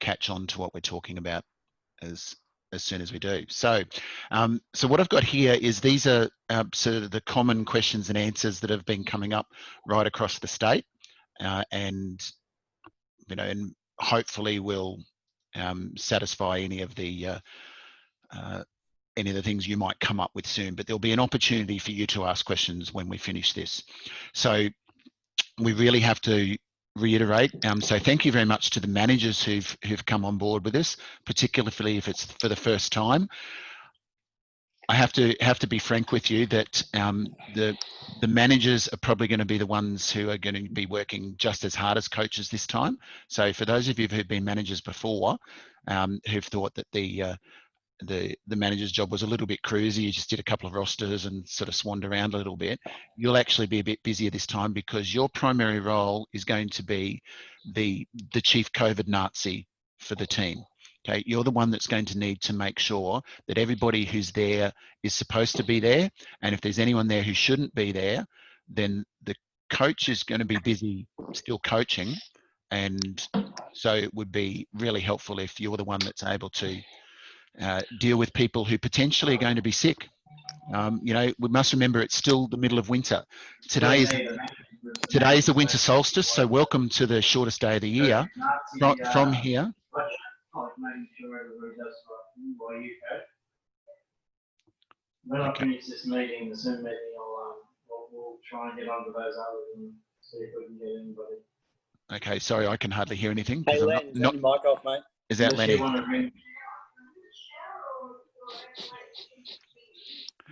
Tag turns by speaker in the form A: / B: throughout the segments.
A: catch on to what we're talking about as soon as we do. So, so what I've got here is these are sort of the common questions and answers that have been coming up right across the state, and and hopefully will satisfy any of the things you might come up with soon. But there'll be an opportunity for you to ask questions when we finish this. So we really have to reiterate. So thank you very much to the managers who've come on board with this, particularly if it's for the first time. I have to be frank with you that the managers are probably going to be the ones who are going to be working just as hard as coaches this time. So for those of you who've been managers before, who've thought that the manager's job was a little bit cruisy, you just did a couple of rosters and sort of swanned around a little bit, you'll actually be a bit busier this time, because your primary role is going to be the chief COVID Nazi for the team. Okay, you're the one that's going to need to make sure that everybody who's there is supposed to be there, and if there's anyone there who shouldn't be there, then the coach is going to be busy still coaching, and so it would be really helpful if you're the one that's able to deal with people who potentially are going to be sick. We must remember it's still the middle of winter. Today is the winter solstice, so welcome to the shortest day of the year. From here.
B: When I finish this meeting, the Zoom meeting, we'll try and get onto those others and see if we can get anybody.
A: Okay, sorry, I can hardly hear anything.
C: Hey, Len, is that your mic off, mate?
A: Is that Lenny?
B: No,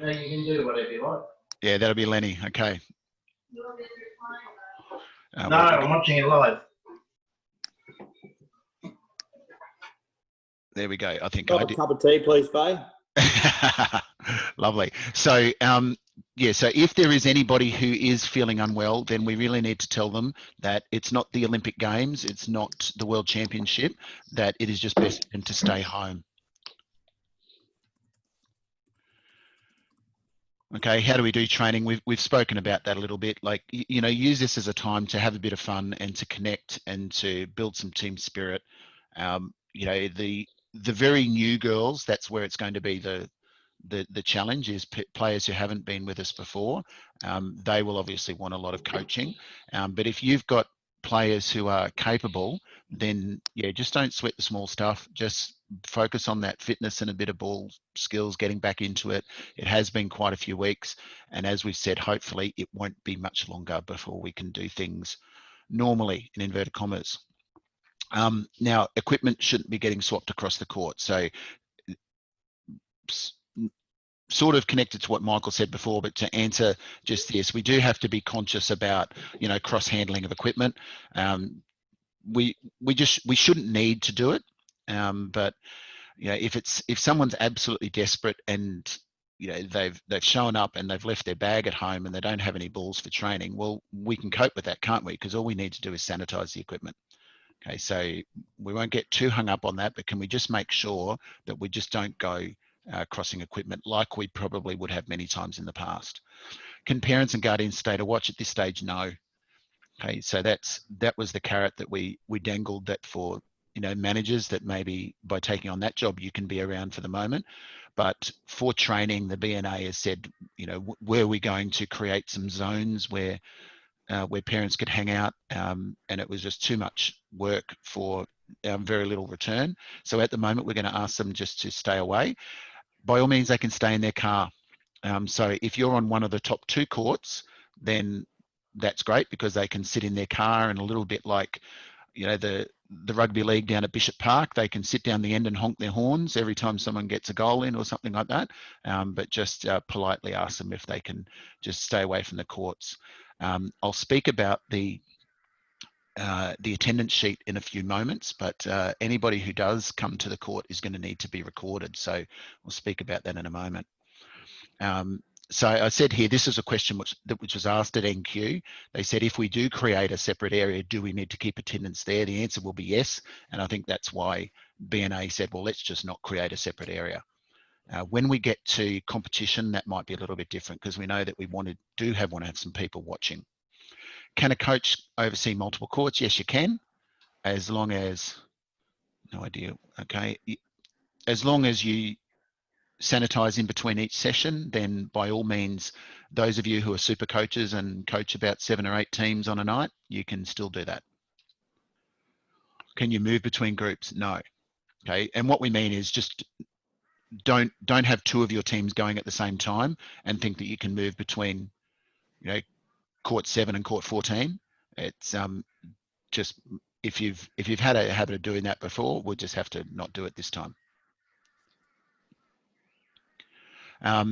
B: you can do whatever you like.
A: Yeah, that'll be Lenny. Okay.
B: No, I'm watching it live.
A: There we go. I think
C: a cup of tea, please, Faye.
A: Lovely. So, yeah, so if there is anybody who is feeling unwell, then we really need to tell them that it's not the Olympic Games, it's not the World Championship, that it is just best for them to stay home. Okay, how do we do training? We've spoken about that a little bit. Like, use this as a time to have a bit of fun and to connect and to build some team spirit. The very new girls, that's where it's going to be the challenge, is players who haven't been with us before. They will obviously want a lot of coaching, but if you've got players who are capable, then yeah, just don't sweat the small stuff. Just focus on that fitness and a bit of ball skills, getting back into it. It has been quite a few weeks, and as we've said, hopefully it won't be much longer before we can do things normally, in inverted commas. Now, equipment shouldn't be getting swapped across the court. So sort of connected to what Michael said before, but to answer just this, we do have to be conscious about, cross handling of equipment. We shouldn't need to do it. But if someone's absolutely desperate and they've shown up and they've left their bag at home and they don't have any balls for training, well, we can cope with that, can't we? Because all we need to do is sanitize the equipment. Okay, so we won't get too hung up on that, but can we just make sure that we just don't go crossing equipment like we probably would have many times in the past? Can parents and guardians stay to watch? At this stage, no. Okay, so that was the carrot that we dangled, that for managers, that maybe by taking on that job you can be around for the moment, but for training, the BNA has said, were we going to create some zones where parents could hang out, and it was just too much work for very little return. So at the moment, we're going to ask them just to stay away. By all means, they can stay in their car. So if you're on one of the top 2 courts, then that's great, because they can sit in their car, and a little bit like, the rugby league down at Bishop Park, they can sit down the end and honk their horns every time someone gets a goal in or something like that. But just politely ask them if they can just stay away from the courts. I'll speak about the attendance sheet in a few moments, but anybody who does come to the court is going to need to be recorded. So we'll speak about that in a moment. So I said here, this is a question which was asked at NQ. They said, if we do create a separate area, do we need to keep attendance there? The answer will be yes. And I think that's why BNA said, well, let's just not create a separate area. When we get to competition, that might be a little bit different, because we know that we want to have some people watching. Can a coach oversee multiple courts? Yes, you can, as long as No idea. Okay. As long as you sanitize in between each session, then by all means, those of you who are super coaches and coach about 7 or 8 teams on a night, you can still do that. Can you move between groups? No. Okay. And what we mean is just don't have 2 of your teams going at the same time and think that you can move between, you know, court 7 and court 14. It's just if you've had a habit of doing that before, we'll just have to not do it this time.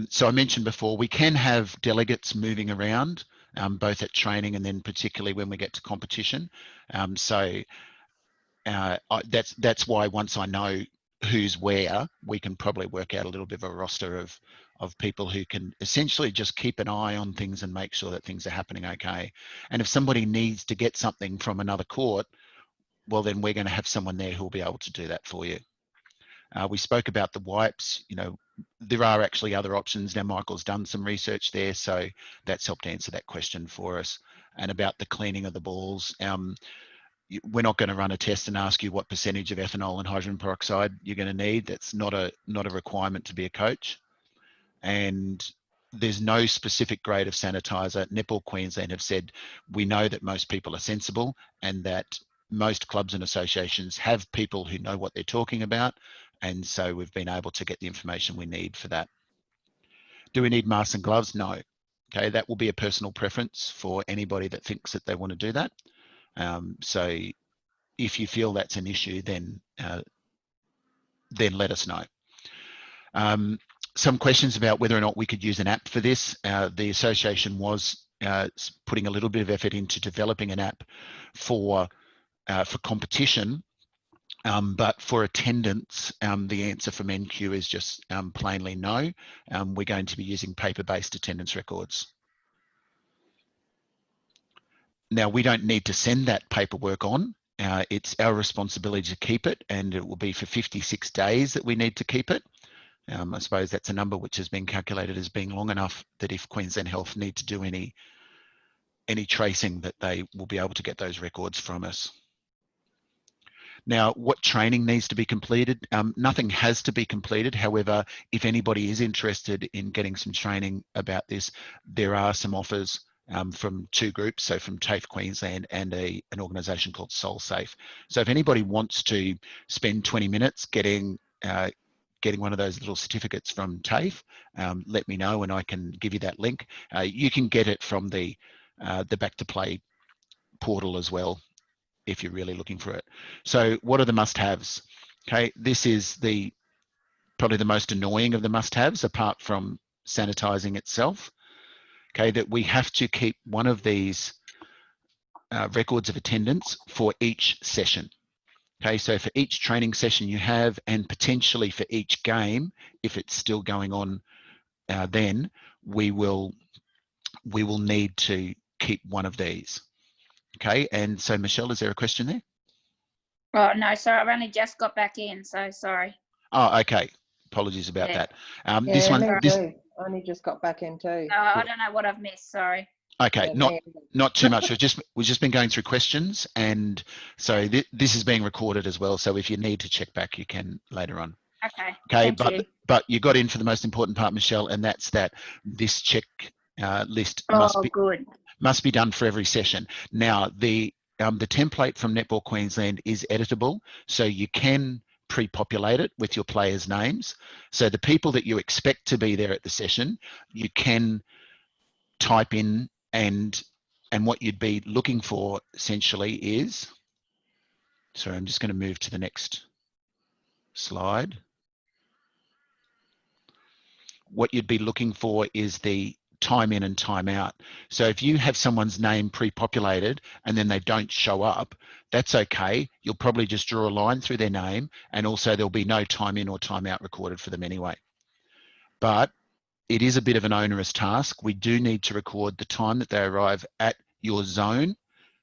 A: So I mentioned before, we can have delegates moving around, both at training and then particularly when we get to competition. That's why once I know who's where, we can probably work out a little bit of a roster of people who can essentially just keep an eye on things and make sure that things are happening okay. And if somebody needs to get something from another court, well, then we're going to have someone there who will be able to do that for you. We spoke about the wipes. You know, there are actually other options. Now, Michael's done some research there, so that's helped answer that question for us. And about the cleaning of the balls, we're not going to run a test and ask you what percentage of ethanol and hydrogen peroxide you're going to need. That's not a requirement to be a coach. And there's no specific grade of sanitizer. Netball Queensland have said, we know that most people are sensible and that most clubs and associations have people who know what they're talking about. And so we've been able to get the information we need for that. Do we need masks and gloves? No. Okay, that will be a personal preference for anybody that thinks that they want to do that. So if you feel that's an issue, then let us know. Some questions about whether or not we could use an app for this. The association was putting a little bit of effort into developing an app for competition, but for attendance, the answer from NQ is just plainly no. We're going to be using paper-based attendance records. Now, we don't need to send that paperwork on. It's our responsibility to keep it, and it will be for 56 days that we need to keep it. I suppose that's a number which has been calculated as being long enough that if Queensland Health need to do any tracing, that they will be able to get those records from us. Now, what training needs to be completed? Nothing has to be completed. However, if anybody is interested in getting some training about this, there are some offers from 2 groups, so from TAFE Queensland and an organisation called SoulSafe. So if anybody wants to spend 20 minutes getting one of those little certificates from TAFE, let me know and I can give you that link. You can get it from the Back to Play portal as well, if you're really looking for it. So what are the must-haves? Okay, this is probably the most annoying of the must-haves, apart from sanitizing itself. Okay, that we have to keep one of these records of attendance for each session. Okay, so for each training session you have, and potentially for each game, if it's still going on, then we will need to keep one of these. Okay, and so Michelle, is there a question there?
D: Oh, no, sorry, I've only just got back in, so sorry.
A: Oh, okay. Apologies about that.
E: Yeah,
A: this one,
E: me too. I only just got back in too.
D: I don't know what I've missed, sorry.
A: Okay,
E: Yeah,
A: not too much. We've just been going through questions, and so this is being recorded as well. So if you need to check back, you can later on.
D: Okay.
A: Okay,
D: Thank you.
A: but you got in for the most important part, Michelle, and that's that this check list must be done for every session. Now the template from Netball Queensland is editable, so you can pre-populate it with your players' names. So the people that you expect to be there at the session, you can type in, and what you'd be looking for essentially is, sorry, I'm just going to move to the next slide. What you'd be looking for is the time in and time out. So if you have someone's name pre-populated and then they don't show up, that's okay. You'll probably just draw a line through their name, and also there'll be no time in or time out recorded for them anyway. But it is a bit of an onerous task. We do need to record the time that they arrive at your zone.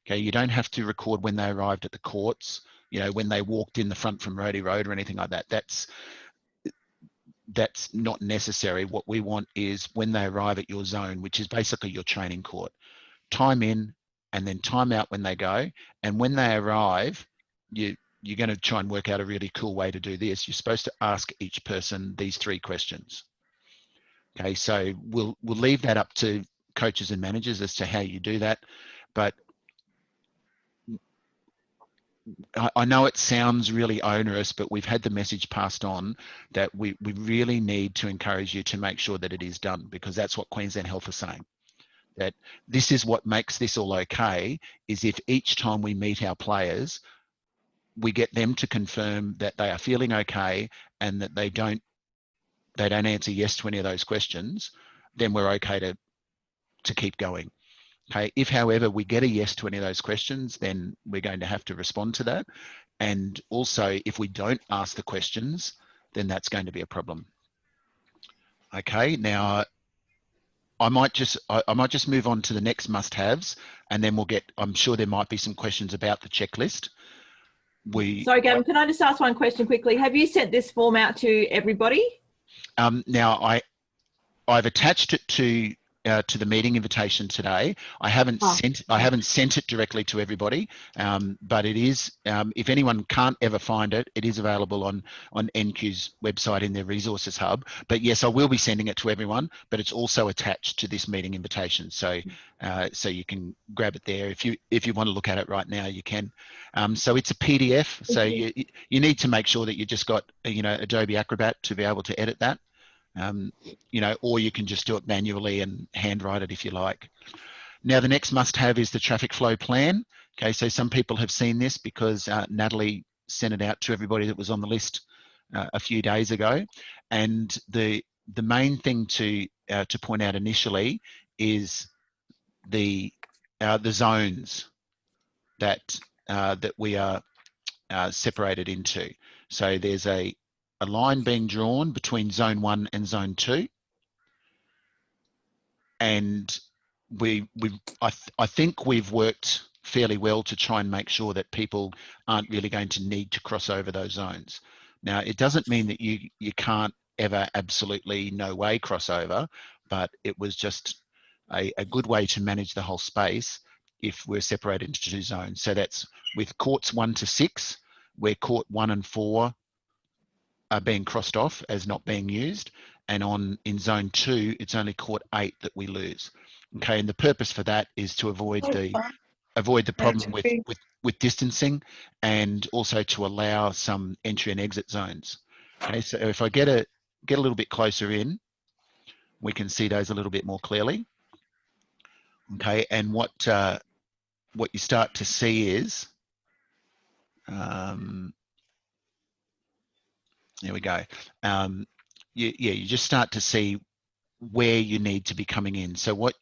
A: Okay, you don't have to record when they arrived at the courts, you know, when they walked in the front from Roadie Road or anything like that. That's not necessary. What we want is when they arrive at your zone, which is basically your training court. Time in and then time out when they go. And when they arrive, you you're going to try and work out a really cool way to do this. You're supposed to ask each person these 3 questions. Okay, so we'll leave that up to coaches and managers as to how you do that. But I know it sounds really onerous, but we've had the message passed on that we really need to encourage you to make sure that it is done, because that's what Queensland Health are saying. That this is what makes this all okay, is if each time we meet our players, we get them to confirm that they are feeling okay and that they don't answer yes to any of those questions, then we're okay to keep going. Okay, if however we get a yes to any of those questions, then we're going to have to respond to that. And also, if we don't ask the questions, then that's going to be a problem. Okay, now I might just move on to the next must-haves, and then we'll get, I'm sure there might be some questions about the checklist.
F: Sorry, Gavin, can I just ask one question quickly? Have you sent this form out to everybody?
A: Now I've attached it to the meeting invitation today. I haven't sent it directly to everybody, but it is. If anyone can't ever find it, it is available on NQ's website in their resources hub. But yes, I will be sending it to everyone. But it's also attached to this meeting invitation, so so you can grab it there. If you want to look at it right now, you can. So it's a PDF. So you need to make sure that you just got Adobe Acrobat to be able to edit that. Or you can just do it manually and handwrite it if you like. Now, the next must-have is the traffic flow plan. Okay, so some people have seen this because Natalie sent it out to everybody that was on the list a few days ago. And the main thing to point out initially is the zones that we are separated into. So there's a line being drawn between zone 1 and zone 2, and I think we've worked fairly well to try and make sure that people aren't really going to need to cross over those zones. Now, it doesn't mean that you can't ever absolutely no way cross over, but it was just a good way to manage the whole space if we're separated into 2 zones. So that's with courts 1 to 6, where court 1 and 4 are being crossed off as not being used, and in zone 2 it's only court 8 that we lose. Okay, and the purpose for that is to avoid the problem with distancing, and also to allow some entry and exit zones. Okay, so if I get a little bit closer in, we can see those a little bit more clearly. Okay, and what you start to see is there we go. You just start to see where you need to be coming in. So what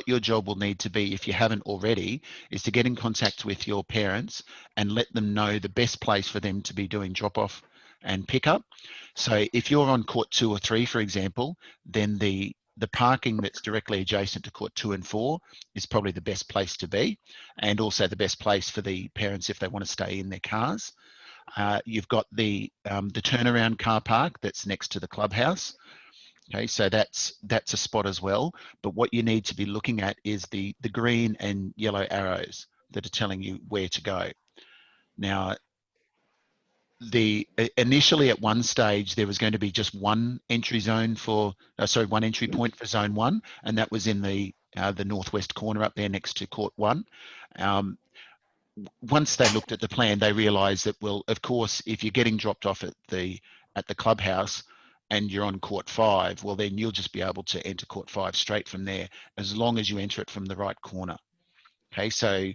A: your job will need to be, if you haven't already, is to get in contact with your parents and let them know the best place for them to be doing drop-off and pick-up. So if you're on court 2 or 3, for example, then the parking that's directly adjacent to court 2 and 4 is probably the best place to be, and also the best place for the parents if they want to stay in their cars. You've got the turnaround car park that's next to the clubhouse. Okay, so that's a spot as well. But what you need to be looking at is the green and yellow arrows that are telling you where to go. Now, initially at one stage there was going to be just one entry zone one entry point for zone 1, and that was in the northwest corner up there next to court 1. Once they looked at the plan, they realised that, well, of course, if you're getting dropped off at the clubhouse and you're on court 5, well, then you'll just be able to enter court 5 straight from there, as long as you enter it from the right corner. Okay, so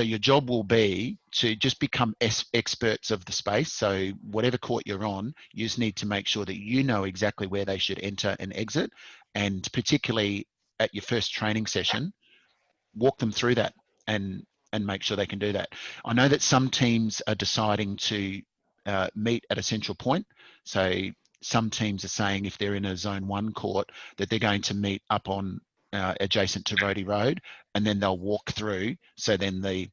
A: your job will be to just become experts of the space. So whatever court you're on, you just need to make sure that you know exactly where they should enter and exit, and particularly at your first training session, walk them through that and make sure they can do that. I know that some teams are deciding to meet at a central point. So some teams are saying if they're in a zone 1 court that they're going to meet up on adjacent to Rhodey Road, and then they'll walk through. So then the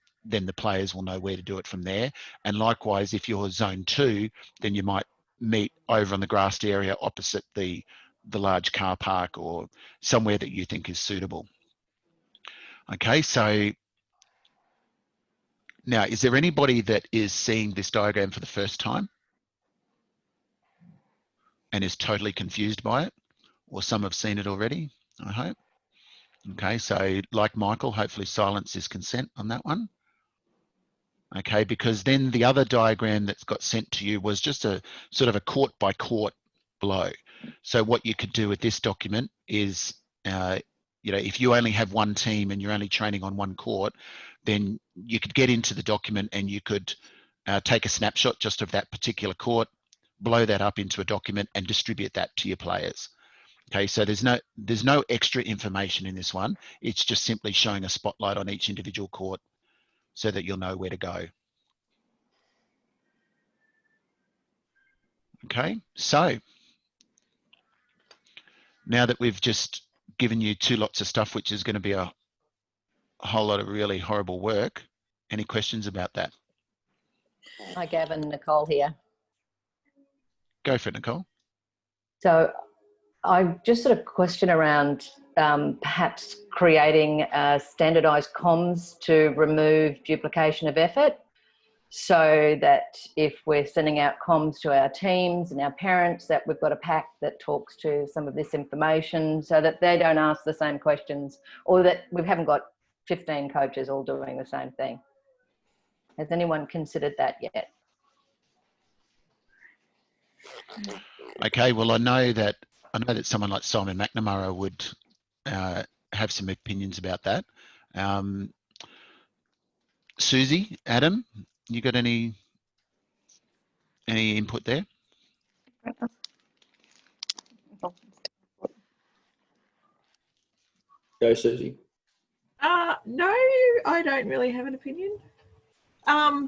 A: players will know where to do it from there. And likewise, if you're zone 2, then you might meet over on the grassed area opposite the large car park, or somewhere that you think is suitable. Okay, so Now, is there anybody that is seeing this diagram for the first time and is totally confused by it? Or some have seen it already, I hope. Okay, so like Michael, hopefully silence is consent on that one. Okay, because then the other diagram that's got sent to you was just a sort of a court by court blow. So what you could do with this document is, if you only have one team and you're only training on one court, then you could get into the document and you could take a snapshot just of that particular court, blow that up into a document and distribute that to your players. Okay, so there's no extra information in this one. It's just simply showing a spotlight on each individual court so that you'll know where to go. Okay, so now that we've just given you 2 lots of stuff, which is going to be a whole lot of really horrible work, any questions about that?
G: Hi, Gavin. Nicole here.
A: Go for it, Nicole.
G: So I just sort of question around perhaps creating standardised comms to remove duplication of effort, so that if we're sending out comms to our teams and our parents, that we've got a pack that talks to some of this information so that they don't ask the same questions, or that we haven't got 15 coaches all doing the same thing. Has anyone considered that yet?
A: Okay, well, I know that someone like Simon McNamara would have some opinions about that. Susie, Adam, you got any input there?
C: Go, Susie.
F: No, I don't really have an opinion. I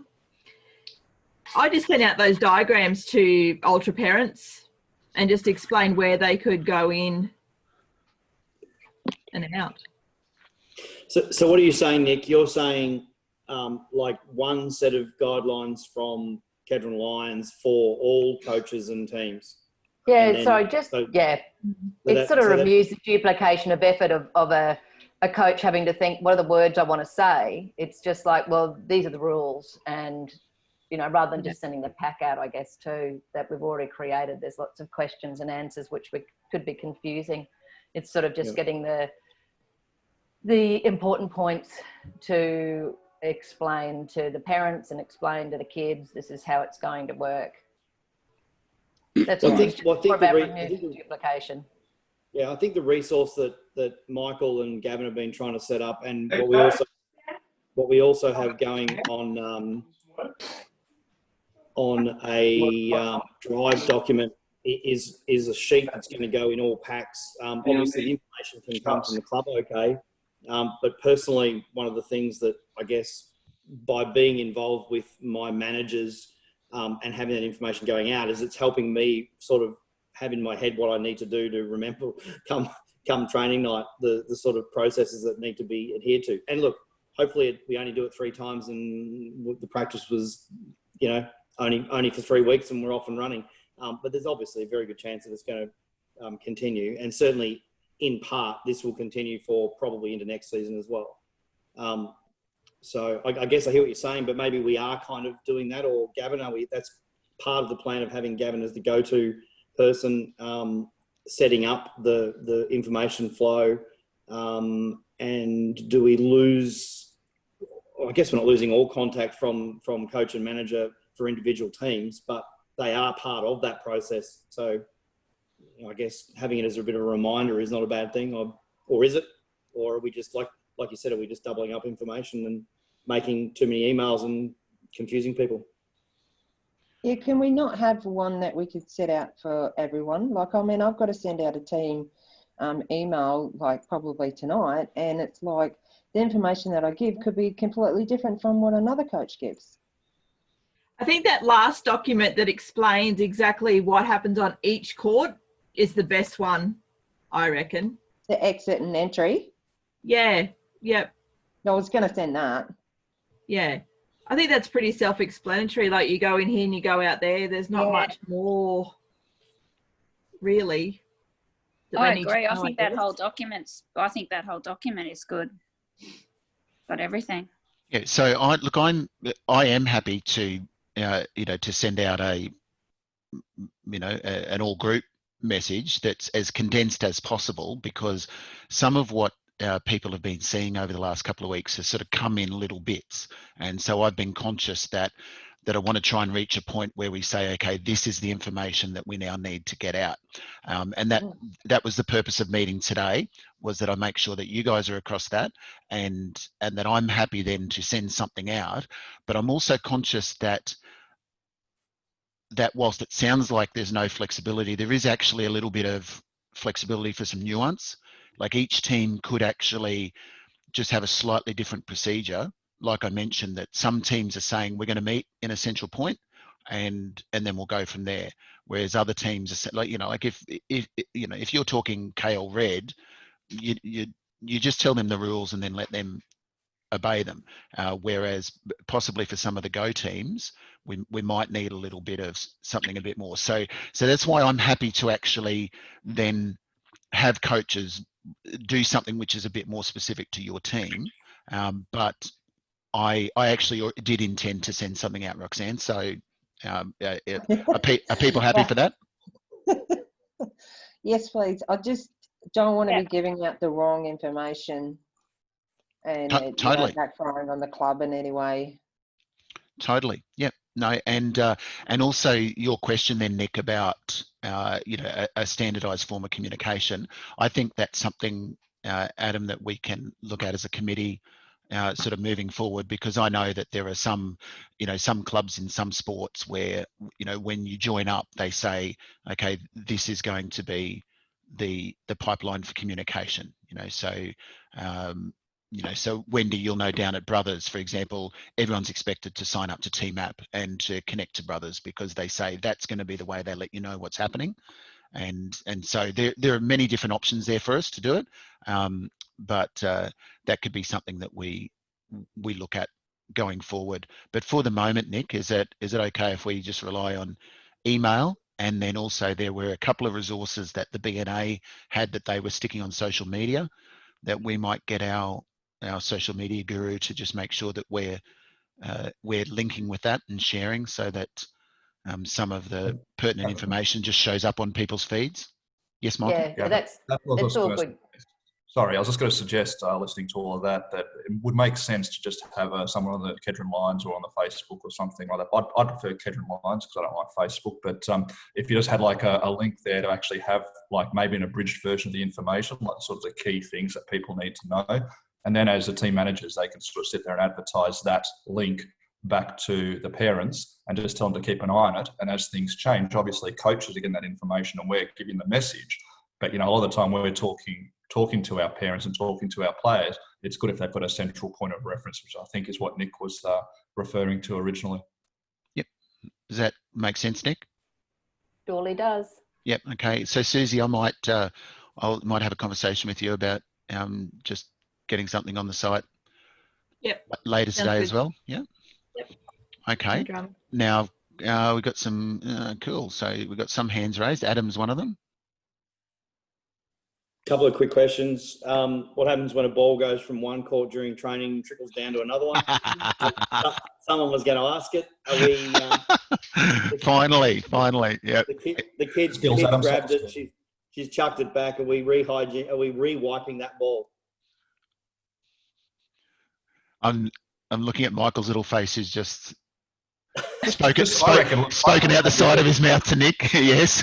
F: just sent out those diagrams to ultra parents and just explained where they could go in and out.
C: So what are you saying, Nick? You're saying like one set of guidelines from Kedron Lions for all coaches and teams?
G: Yeah,
C: And then,
G: it sort of removes the duplication of effort of a coach having to think, what are the words I want to say? It's just like, well, these are the rules. And, rather than just sending the pack out, I guess, too, that we've already created, there's lots of questions and answers which could be confusing. It's sort of just getting the important points to explain to the parents and explain to the kids, this is how it's going to work. That's all. It's just more about removing duplication.
C: Yeah, I think the resource that Michael and Gavin have been trying to set up, and what we also have going on a Drive document is a sheet that's going to go in all packs. Obviously, the information can come from the club, okay. But personally, one of the things that I guess by being involved with my managers and having that information going out is it's helping me sort of have in my head what I need to do to remember come training night, the sort of processes that need to be adhered to. And look, hopefully we only do it 3 times and the practice was, only for 3 weeks and we're off and running. But there's obviously a very good chance that it's going to continue. And certainly in part, this will continue for probably into next season as well. So I guess I hear what you're saying, but maybe we are kind of doing that, or Gavin, that's part of the plan of having Gavin as the go-to person, setting up the information flow. And do we lose, I guess we're not losing all contact from coach and manager for individual teams, but they are part of that process. So I guess having it as a bit of a reminder is not a bad thing, or is it? Or are we just, like you said, are we just doubling up information and making too many emails and confusing people?
E: Yeah, can we not have one that we could set out for everyone? Like, I mean, I've got to send out a team email, like probably tonight, and it's like the information that I give could be completely different from what another coach gives.
F: I think that last document that explains exactly what happens on each court is the best one, I reckon.
E: The exit and entry?
F: Yeah, yep.
E: No, I was going to send that.
F: Yeah. I think that's pretty self-explanatory. Like, you go in here and you go out there. There's not much more, really.
D: I agree. I think that whole document is good. Got everything.
A: Yeah, so I am happy to to send out an all group message that's as condensed as possible, because some of what people have been seeing over the last couple of weeks has sort of come in little bits, and so I've been conscious that I want to try and reach a point where we say, okay, this is the information that we now need to get out, and that was the purpose of meeting today, was that I make sure that you guys are across that, and that I'm happy then to send something out. But I'm also conscious that whilst it sounds like there's no flexibility, there is actually a little bit of flexibility for some nuance. Like each team could actually just have a slightly different procedure. Like I mentioned, that some teams are saying we're going to meet in a central point, and then we'll go from there. Whereas other teams are like, like if you're talking KL Red, you just tell them the rules and then let them obey them. Whereas possibly for some of the Go teams, we might need a little bit of something a bit more. So that's why I'm happy to actually then have coaches do something which is a bit more specific to your team. But I actually did intend to send something out, Roxanne. So are people happy for that?
E: Yes, please. I just don't want to be giving out the wrong information and
A: totally
E: backfiring on the club in any way.
A: Totally. Yep. No, and also your question then, Nick, about a standardised form of communication. I think that's something, Adam, that we can look at as a committee, sort of moving forward, because I know that there are some clubs in some sports where when you join up, they say, okay, this is going to be the pipeline for communication. So Wendy, you'll know down at Brothers, for example, everyone's expected to sign up to Team App and to connect to Brothers, because they say that's going to be the way they let you know what's happening. And so there are many different options there for us to do it. But that could be something that we look at going forward. But for the moment, Nick, is it okay if we just rely on email? And then also there were a couple of resources that the BNA had that they were sticking on social media, that we might get our social media guru to just make sure that we're linking with that and sharing, so that some of the pertinent information just shows up on people's feeds. Yes, Michael?
G: Yeah, that's all good.
H: Sorry, I was just going to suggest, listening to all of that, that it would make sense to just have someone on the Kedron Lions or on the Facebook or something like that. I'd prefer Kedron Lions because I don't like Facebook, but if you just had like a link there to actually have like maybe an abridged version of the information, like sort of the key things that people need to know. And then as the team managers, they can sort of sit there and advertise that link back to the parents and just tell them to keep an eye on it. And as things change, obviously coaches are getting that information and we're giving the message. But, a lot of the time we're talking to our parents and talking to our players, it's good if they've got a central point of reference, which I think is what Nick was referring to originally.
A: Yep. Does that make sense, Nick?
G: Surely does.
A: Yep. Okay. So Susie, I might have a conversation with you about just getting something on the site.
F: Yep.
A: Later today as well. Yeah.
F: Yep.
A: Okay.
F: No
A: now we've got some cool. So we've got some hands raised. Adam's one of them.
C: Couple of quick questions. What happens when a ball goes from one court during training and trickles down to another one? Someone was going to ask it. Are we?
A: Finally, yeah.
C: The kid grabbed it. She's chucked it back. Are we re-wiping that ball?
A: I'm looking at Michael's little face, who's just spoken out the side of his mouth to Nick. Yes.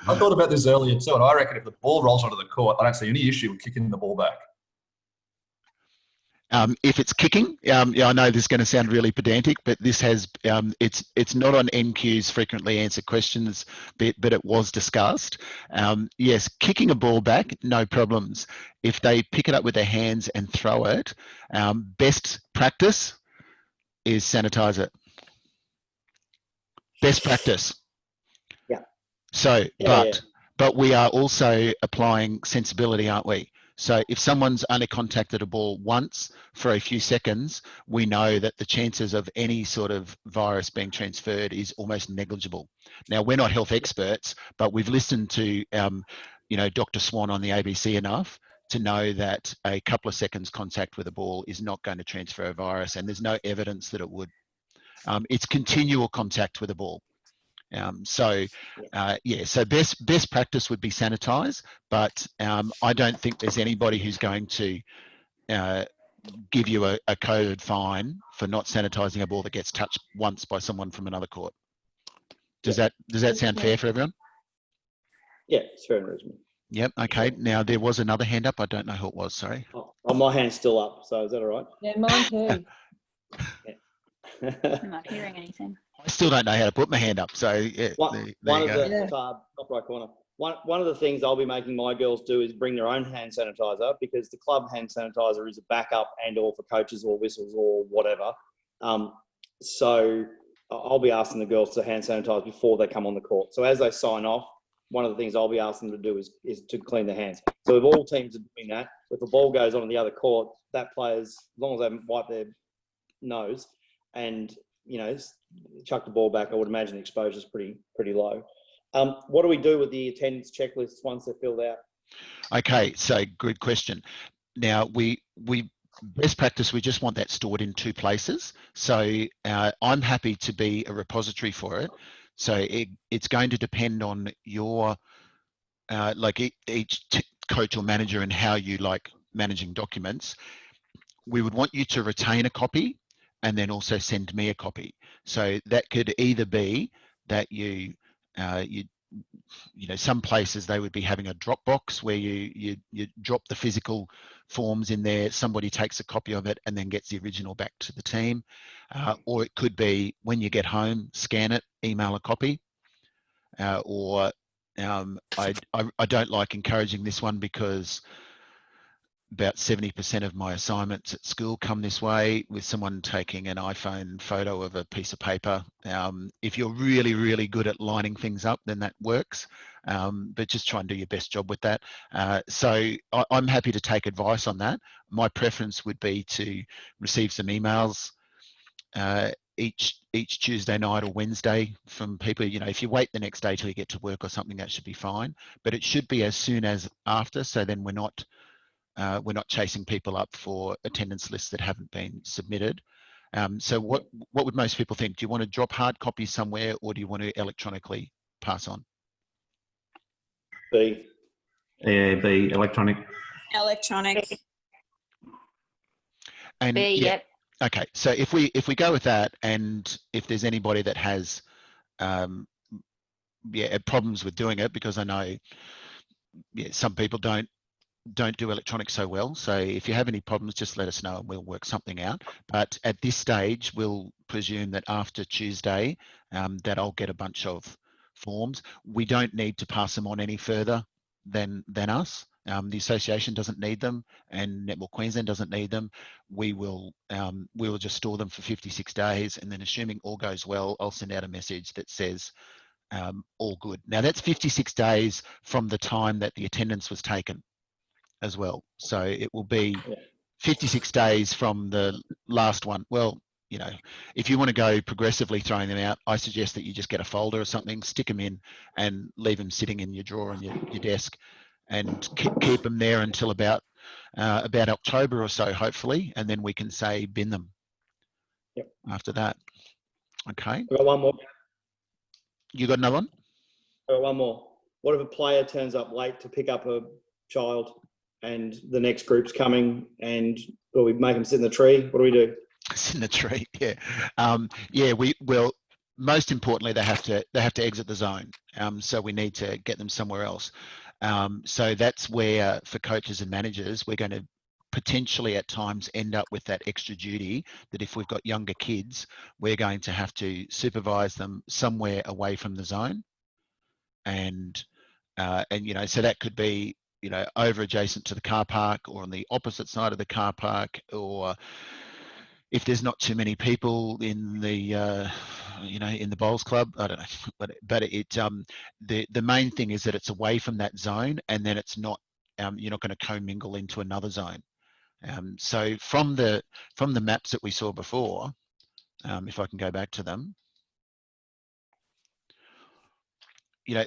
H: I thought about this earlier too, and I reckon if the ball rolls onto the court, I don't see any issue with kicking the ball back.
A: If it's kicking, I know this is going to sound really pedantic, but this has it's not on NQ's frequently answered questions bit, but it was discussed. Yes, kicking a ball back, no problems. If they pick it up with their hands and throw it, best practice is sanitize it. Best practice.
C: Yeah.
A: So, but we are also applying sensibility, aren't we? So if someone's only contacted a ball once for a few seconds, we know that the chances of any sort of virus being transferred is almost negligible. Now, we're not health experts, but we've listened to, Dr. Swan on the ABC enough to know that a couple of seconds contact with a ball is not going to transfer a virus, and there's no evidence that it would. It's continual contact with a ball. So best practice would be sanitize, but I don't think there's anybody who's going to give you a COVID fine for not sanitizing a ball that gets touched once by someone from another court. Does that sound fair for everyone?
C: Yeah, it's fair and reasonable.
A: Yep. Okay. Now there was another hand up. I don't know who it was. Sorry.
C: Oh, my hand's still up. So is that all right?
E: Yeah, mine too.
D: I'm not hearing anything.
A: I still don't know how to put my hand up. So yeah,
C: One of the top right corner. One of the things I'll be making my girls do is bring their own hand sanitizer, because the club hand sanitizer is a backup and or for coaches or whistles or whatever. So I'll be asking the girls to hand sanitize before they come on the court. So as they sign off, one of the things I'll be asking them to do is to clean their hands. So if all teams are doing that, if a ball goes on in the other court, that players, as long as they haven't wiped their nose and, you know, chuck the ball back, I would imagine the exposure is pretty low. What do we do with the attendance checklists once they're filled out?
A: Okay, so good question. Now we best practice, we just want that stored in two places. So I'm happy to be a repository for it. So it's going to depend on your each coach or manager and how you like managing documents. We would want you to retain a copy and then also send me a copy. So that could either be that you know, some places they would be having a Dropbox where you drop the physical forms in there, somebody takes a copy of it and then gets the original back to the team. Or it could be when you get home, scan it, email a copy. I don't like encouraging this one because about 70% of my assignments at school come this way, with someone taking an iPhone photo of a piece of paper. If you're really, really good at lining things up, then that works. But just try and do your best job with that. So I'm happy to take advice on that. My preference would be to receive some emails each Tuesday night or Wednesday from people. You know, if you wait the next day till you get to work or something, that should be fine. But it should be as soon as after, so then we're not chasing people up for attendance lists that haven't been submitted. So what would most people think? Do you want to drop hard copies somewhere, or do you want to electronically pass on?
C: B.
I: B, electronic.
J: Electronic.
A: And
G: B,
A: yeah,
G: yep.
A: okay. So if we go with that, and if there's anybody that has problems with doing it, because I know some people don't do electronic so well. So if you have any problems, just let us know and we'll work something out. But at this stage, we'll presume that after Tuesday, that I'll get a bunch of forms. We don't need to pass them on any further than us. The association doesn't need them, and Netball Queensland doesn't need them. We will just store them for 56 days, and then assuming all goes well, I'll send out a message that says all good. Now that's 56 days from the time that the attendance was taken as well. So it will be 56 days from the last one. Well, you know, if you want to go progressively throwing them out, I suggest that you just get a folder or something, stick them in and leave them sitting in your drawer on your desk, and keep them there until about October or so, hopefully, and then we can say bin them after that. Okay.
C: I've got one more.
A: You got another one?
C: I've got one more. What if a player turns up late to pick up a child and the next group's coming, and we make them sit in the tree? What do we do?
A: Sit in the tree, yeah. We will. Most importantly, they have to exit the zone. So we need to get them somewhere else. So that's where, for coaches and managers, we're going to potentially at times end up with that extra duty that if we've got younger kids, we're going to have to supervise them somewhere away from the zone. And you know, so that could be, you know, over adjacent to the car park, or on the opposite side of the car park, or if there's not too many people in the you know, in the bowls club, I don't know, but the main thing is that it's away from that zone, and then it's not you're not going to commingle into another zone. So from the maps that we saw before, if I can go back to them, you know,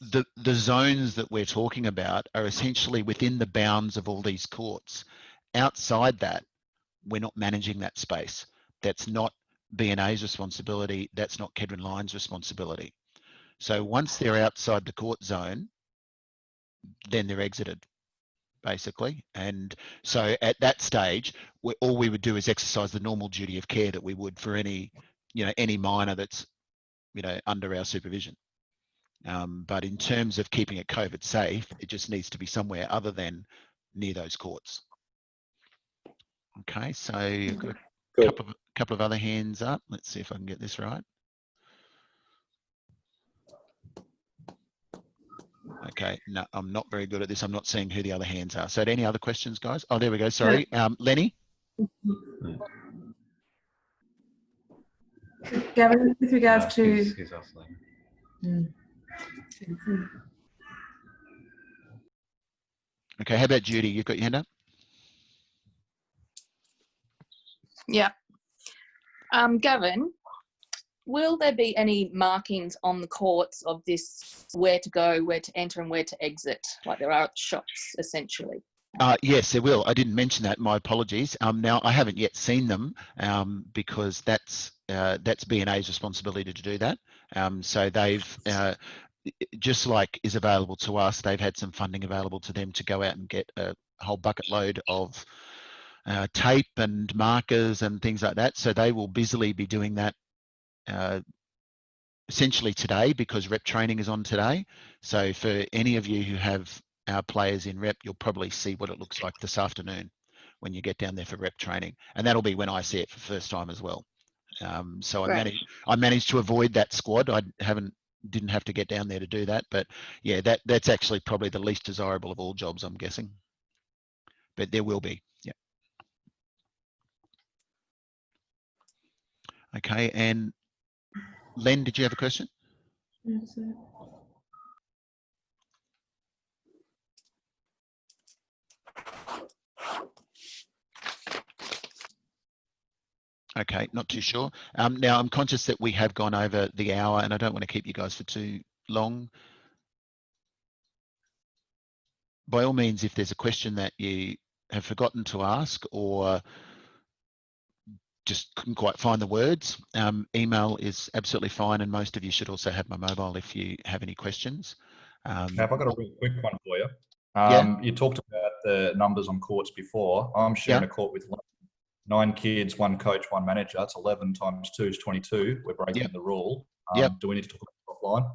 A: the zones that we're talking about are essentially within the bounds of all these courts. Outside that, we're not managing that space. That's not B&A's responsibility. That's not Kedron Lions' responsibility. So once they're outside the court zone, then they're exited, basically. And so at that stage, all we would do is exercise the normal duty of care that we would for any, any minor that's, under our supervision. But in terms of keeping it COVID safe, it just needs to be somewhere other than near those courts. Okay, so you've got a couple of other hands up. Let's see if I can get this right. Okay, no, I'm not very good at this. I'm not seeing who the other hands are. So any other questions, guys? Oh, there we go. Sorry. Lenny?
J: Gavin, with regards to...
I: He's off then.
A: Okay, how about Judy? You've got your hand up?
K: Yeah. Gavin, will there be any markings on the courts of this, where to go, where to enter and where to exit, like there are at shops, essentially?
A: Yes, there will. I didn't mention that. My apologies. Now, I haven't yet seen them because that's B&A's responsibility to do that. So they've, just like is available to us, they've had some funding available to them to go out and get a whole bucket load of tape and markers and things like that. So they will busily be doing that essentially today, because rep training is on today. So for any of you who have our players in rep, you'll probably see what it looks like this afternoon when you get down there for rep training, and that'll be when I see it for the first time as well. So I managed to avoid that squad. I didn't have to get down there to do that, but yeah, that's actually probably the least desirable of all jobs, I'm guessing. But there will be. Yeah. Okay, and Len, did you have a question? Okay, not too sure. Now, I'm conscious that we have gone over the hour and I don't want to keep you guys for too long. By all means, if there's a question that you have forgotten to ask or just couldn't quite find the words, email is absolutely fine, and most of you should also have my mobile if you have any questions.
H: Have I got a real quick one for you?
A: Yeah.
H: You talked about the numbers on courts before. I'm sharing a court with 9 kids, 1 coach, 1 manager. It's 11 times 2 is 22. We're breaking the rule. Do we need to talk about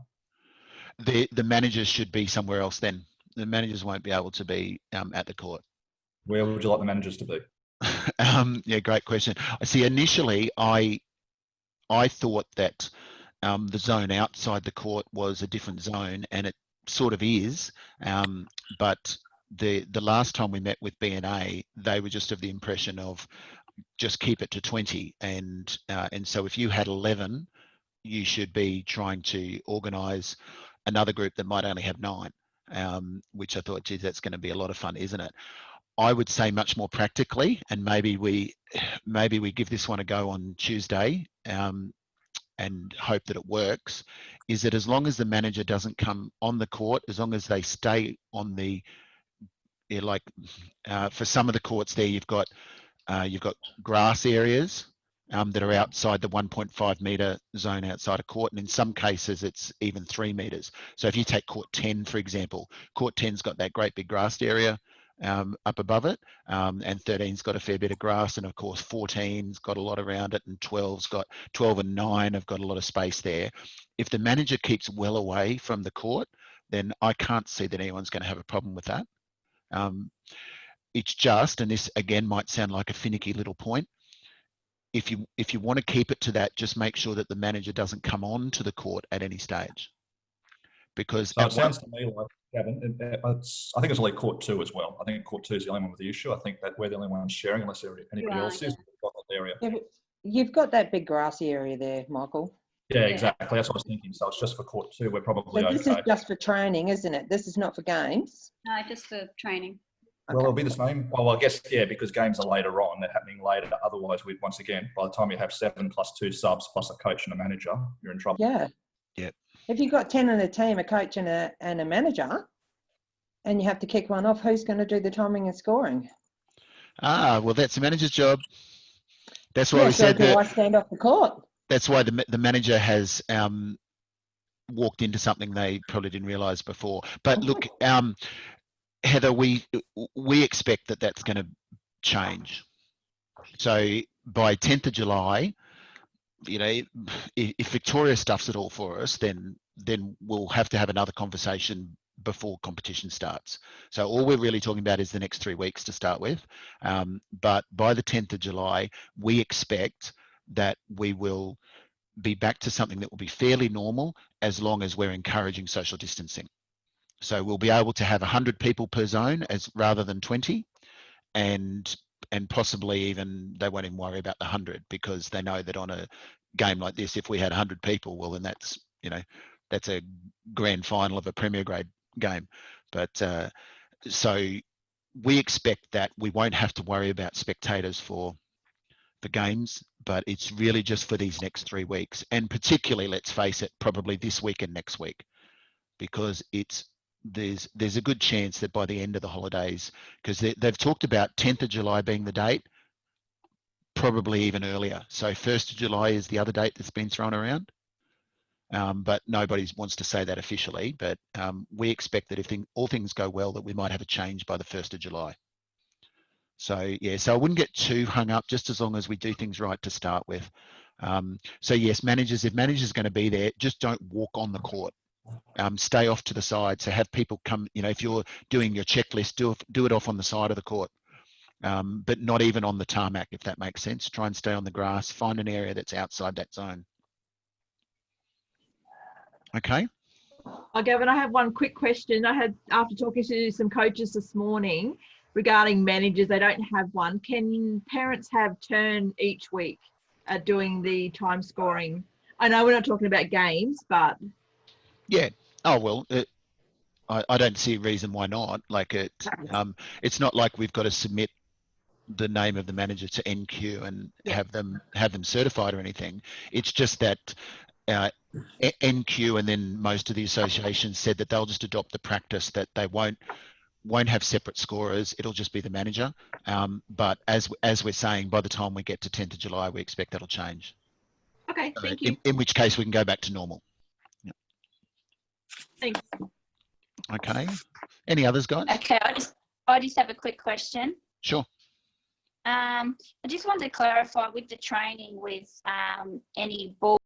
H: offline?
A: The managers should be somewhere else then. The managers won't be able to be at the court.
H: Where would you like the managers to be?
A: Yeah, great question. See, initially I thought that the zone outside the court was a different zone, and it sort of is. But the last time we met with B&A, they were just of the impression of just keep it to 20, and so if you had 11, you should be trying to organise another group that might only have 9, which I thought, geez, that's going to be a lot of fun, isn't it? I would say much more practically, and maybe we give this one a go on Tuesday, and hope that it works, is that as long as the manager doesn't come on the court, as long as they stay on the, for some of the courts there, you've got grass areas that are outside the 1.5 metre zone outside a court, and in some cases it's even 3 metres. So if you take court 10, for example, court 10's got that great big grassed area up above it, and 13's got a fair bit of grass, and of course 14's got a lot around it, and 12's got 12 and 9 have got a lot of space there. If the manager keeps well away from the court, then I can't see that anyone's going to have a problem with that. It's just, and this again might sound like a finicky little point, if you want to keep it to that, just make sure that the manager doesn't come on to the court at any stage. Because
H: so it sounds to me like, Gavin, I think it's only court 2 as well. I think court 2 is the only one with the issue. I think that we're the only ones sharing, unless anybody else is. Area.
E: Yeah, you've got that big grassy area there, Michael.
H: Yeah, exactly. That's what I was thinking. So it's just for court 2. We're probably
E: so this is just for training, isn't it? This is not for games.
L: No, just for training.
H: Well, it'll be the same. Well, I guess, yeah, because games are later on. They're happening later. Otherwise, once again, by the time you have 7 plus 2 subs plus a coach and a manager, you're in trouble.
E: Yeah.
A: Yeah.
E: If you've got 10 in a team, a coach and a manager, and you have to kick one off, who's going to do the timing and scoring?
A: Well, that's the manager's job. That's why
E: Yeah,
A: we
E: so
A: said
E: do I
A: that.
E: stand off the court?
A: That's why the manager has walked into something they probably didn't realise before. But look, Heather, we expect that that's going to change. So by 10th of July, you know, if Victoria stuffs it all for us, then we'll have to have another conversation before competition starts. So all we're really talking about is the next 3 weeks to start with. But by the 10th of July, we expect that we will be back to something that will be fairly normal as long as we're encouraging social distancing. So we'll be able to have 100 people per zone rather than 20, and possibly even they won't even worry about the 100 because they know that on a game like this, if we had 100 people, well, then that's, you know, that's a grand final of a Premier Grade game. But so we expect that we won't have to worry about spectators for the games, but it's really just for these next 3 weeks, and particularly, let's face it, probably this week and next week, because there's a good chance that by the end of the holidays, because they've talked about 10th of July being the date, probably even earlier. So 1st of July is the other date that's been thrown around, but nobody wants to say that officially. But we expect that if all things go well, that we might have a change by the 1st of July. So yeah, so I wouldn't get too hung up, just as long as we do things right to start with. So yes, if managers going to be there, just don't walk on the court. Stay off to the side. So have people come, you know, if you're doing your checklist, do it off on the side of the court, but not even on the tarmac, if that makes sense. Try and stay on the grass, find an area that's outside that zone. Okay.
F: Gavin, I have one quick question. After talking to some coaches this morning regarding managers, they don't have one. Can parents have turn each week at doing the time scoring? I know we're not talking about games, but
A: yeah. Oh well, I don't see a reason why not. Like it's not like we've got to submit the name of the manager to NQ and have them certified or anything. It's just that NQ and then most of the associations said that they'll just adopt the practice that they won't have separate scorers. It'll just be the manager. But as we're saying, by the time we get to 10th of July, we expect that'll change.
F: Okay, thank you.
A: In which case we can go back to normal. Yeah.
F: Thanks.
A: Okay. Any others, guys?
D: Okay, I just have a quick question.
A: Sure.
D: I just wanted to clarify with the training with any ball